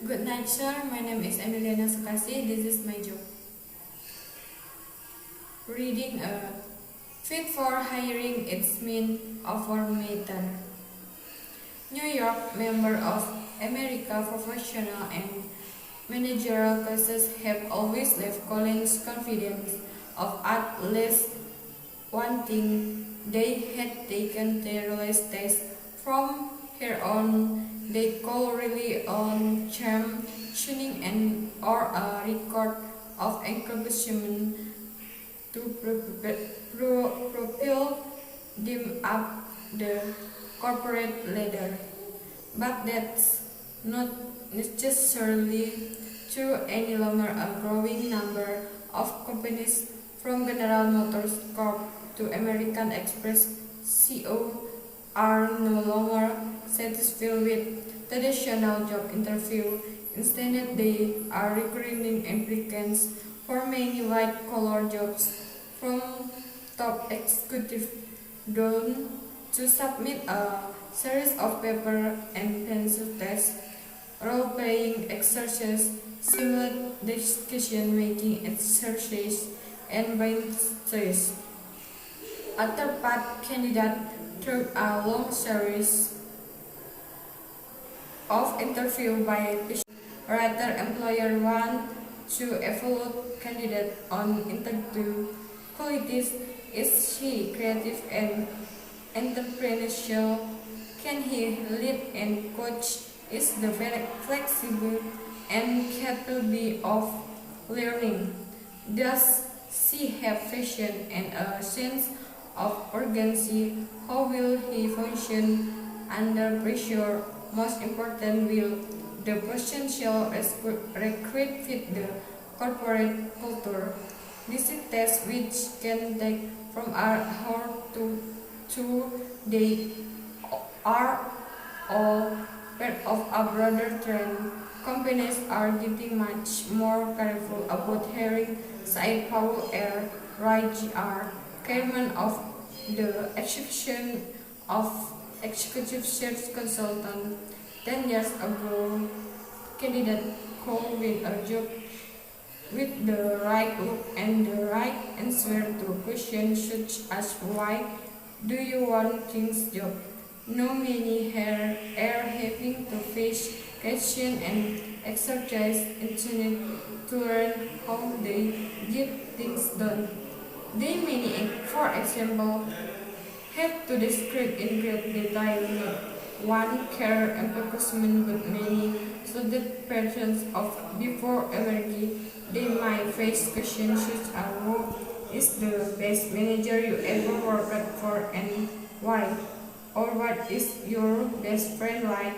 Good night, sir. My name is Emiliana Sukasi. This is my job. Reading a fit for hiring its mean offer matter. New York member of America professional and managerial classes have always left Collins confident of at least one thing. They had taken the release test. From here on, they call really on charm, tuning, and or a record of encouragement to propel them up the corporate ladder. But that's not necessarily true any longer. A growing number of companies from General Motors Corp to American Express CO are no longer satisfied with traditional job interview. Instead, they are recruiting applicants for many white-collar jobs from top executives down to submit a series of paper and pencil tests, role-playing exercises, simulate decision-making exercises, and brain studies. A third-part candidate through a long series of interviews by patient. Rather, employer want to evaluate candidate on interview qualities. Is he creative and entrepreneurial? Can he lead and coach? Is the very flexible and capable of learning? Does she have passion and a sense of urgency? How will he function under pressure? Most important, will the potential recruit fit the corporate culture? This is test which can take from an hour to 2 days are all part of a broader trend. Companies are getting much more careful about hiring. Said Paul R. Wright Jr., chairman of the Executive Search Consultant, 10 years ago, candidate could win a job with the right look and the right answer to questions such as why do you want this job? No many here are having to face questions and exercise internet to learn how they get things done. They many, for example, have to describe in great detail not one care embarrassment but many, so that persons of before already they might face questions such as who is the best manager you ever worked for and why, or what is your best friend like.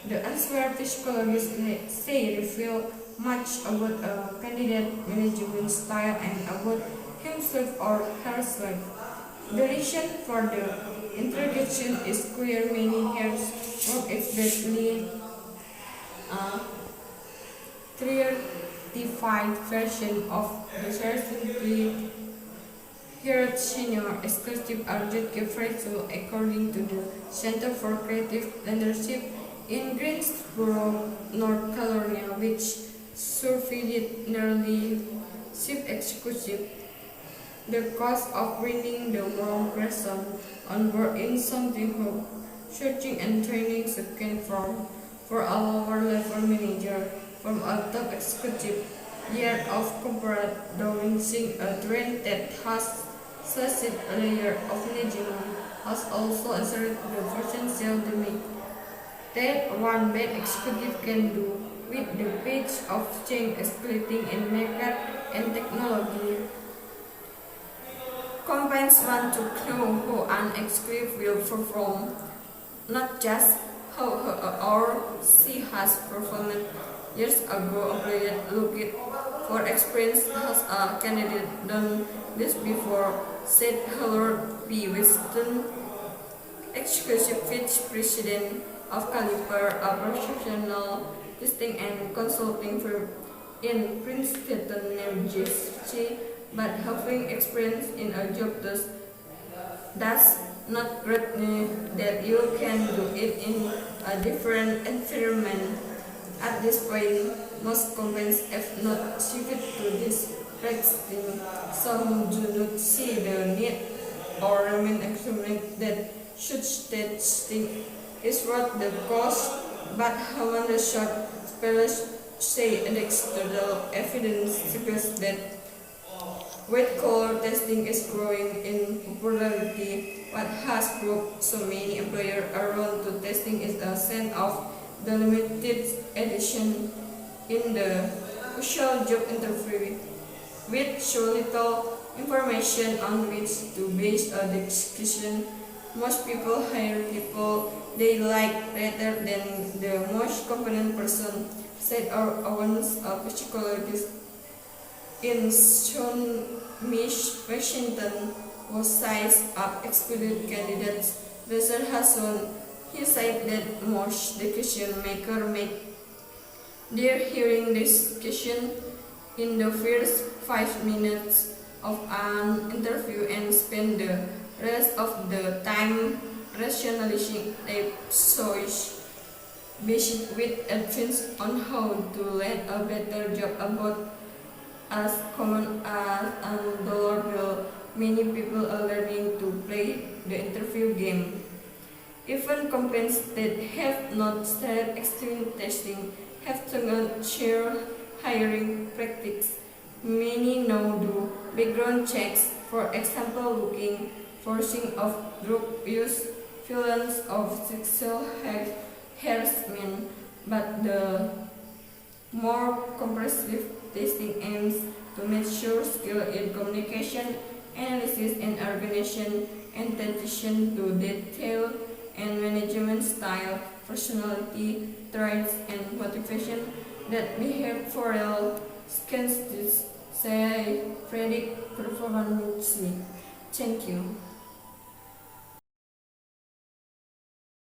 The answer psychologists say reveal much about a candidate management style and about himself or herself. The reason for the introduction is clear. Many years work exactly a 35 version of the certainty. Here at senior executive Arjun Gefresul, according to the Center for Creative Leadership in Greensboro, North Carolina, which surveyed nearly chief executive. The cost of bringing the wrong person on board in something who searching and training second form for a lower level manager from a top executive. Year of corporate balancing a trend that has such a layer of management has also asserted the potential damage that one bad executive can do with the pace of change escalating in market and technology. Companies want to know who an executive will perform, not just how he or she has performed. Years ago, employers looked for experience. Has a candidate done this before? Said Hillary P. Weston, executive vice president of Caliper, a professional testing and consulting firm in Princeton, New Jersey. But having experience in a job does not guarantee that you can do it in a different environment. At this point, most companies have not shifted to this practicing. Some do not see the need or remain assumed that such testing is worth the cost, but human research scholars say anecdotal evidence suggests that white collar testing is growing in popularity. What has brought so many employers around to testing is a sense of the limited edition in the usual job interview, with so little information on which to base a decision. Most people hire people they like rather than the most competent person, said our own psychologist in Washington, who sized up excluded candidates. Dr. Hassan, he said that most decision makers make their hearing discussion in the first 5 minutes of an interview and spend the rest of the time rationalizing their choice, based with advice on how to let a better job about as common as a dollar bill. Many people are learning to play the interview game. Even companies that have not started extreme testing have to share hiring practices. Many now do background checks, for example looking for signs of drug use, violence of sexual harassment, but the more comprehensive testing aims to measure skill in communication, analysis and organization, and attention to detail and management style, personality traits and motivation that behavioral skills say predict performance. Thank you.